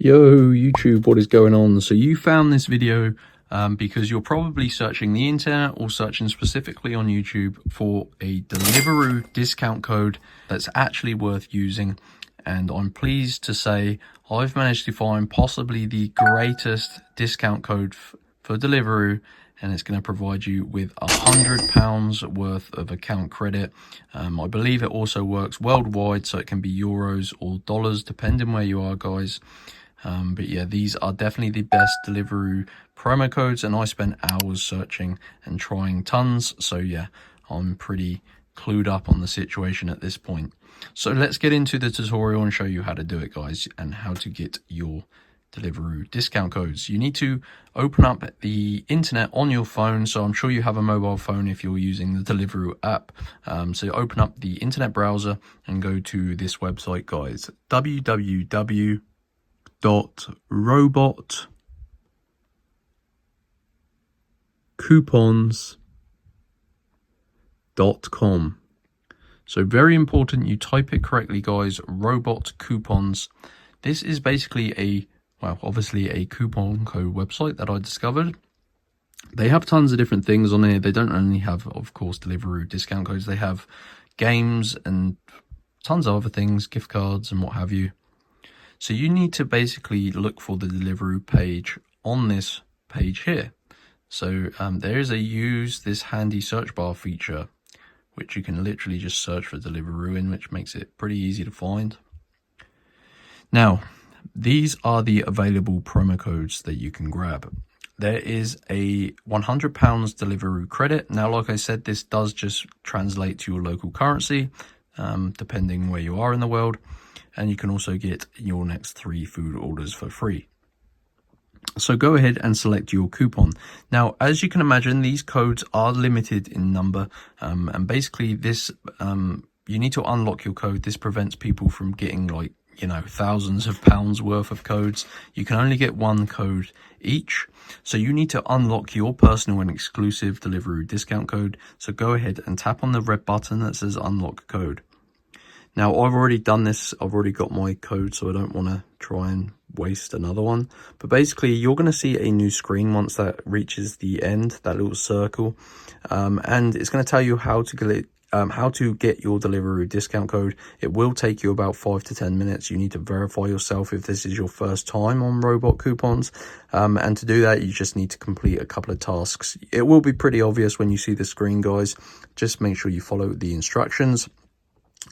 Yo YouTube, what is going on? So you found this video because you're probably searching the internet or searching specifically on YouTube for a Deliveroo discount code that's actually worth using, and I'm pleased to say I've managed to find possibly the greatest discount code for Deliveroo, and it's going to provide you with £100 worth of account credit. I believe it also works worldwide, so it can be euros or dollars depending where you are, guys. But yeah, these are definitely the best Deliveroo promo codes, and I spent hours searching and trying tons. So yeah, I'm pretty clued up on the situation at this point. So let's get into the tutorial and show you how to do it, guys, and how to get your Deliveroo discount codes. You need to open up the internet on your phone. So I'm sure you have a mobile phone if you're using the Deliveroo app. So open up the internet browser and go to this website, guys, www.robotcoupons.com. So very important you type it correctly, guys. Robot coupons. This is basically obviously a coupon code website that I discovered. They have tons of different things on here. They don't only have, of course, Deliveroo discount codes. They have games and tons of other things, gift cards and what have you. So you need to basically look for the Deliveroo page on this page here. So there is a use this handy search bar feature, which you can literally just search for Deliveroo in, which makes it pretty easy to find. Now, these are the available promo codes that you can grab. There is a £100 Deliveroo credit. Now, like I said, this does just translate to your local currency, depending where you are in the world. And you can also get your next 3 food orders for free. So go ahead and select your coupon. Now, as you can imagine, these codes are limited in number, and basically this you need to unlock your code. This prevents people from getting, like, you know, thousands of pounds worth of codes. You can only get 1 code each, so you need to unlock your personal and exclusive Deliveroo discount code. So go ahead and tap on the red button that says unlock code. Now, I've already done this. I've already got my code, so I don't want to try and waste another one. But basically, you're going to see a new screen once that reaches the end, that little circle. And it's going to tell you how to get your Deliveroo discount code. It will take you about 5 to 10 minutes. You need to verify yourself if this is your first time on Robot Coupons. And to do that, you just need to complete a couple of tasks. It will be pretty obvious when you see the screen, guys. Just make sure you follow the instructions.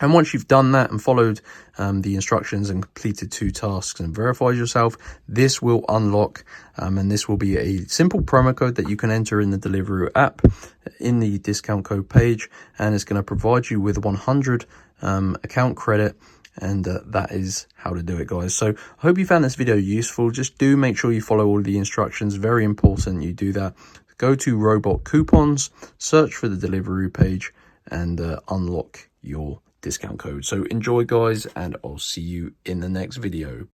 And once you've done that and followed the instructions and completed 2 tasks and verified yourself, this will unlock, and this will be a simple promo code that you can enter in the Deliveroo app in the discount code page, and it's going to provide you with 100 account credit. And that is how to do it, guys. So I hope you found this video useful. Just do make sure you follow all the instructions. Very important you do that. Go to Robot Coupons, search for the Deliveroo page, and unlock your discount code. So enjoy, guys, and I'll see you in the next video.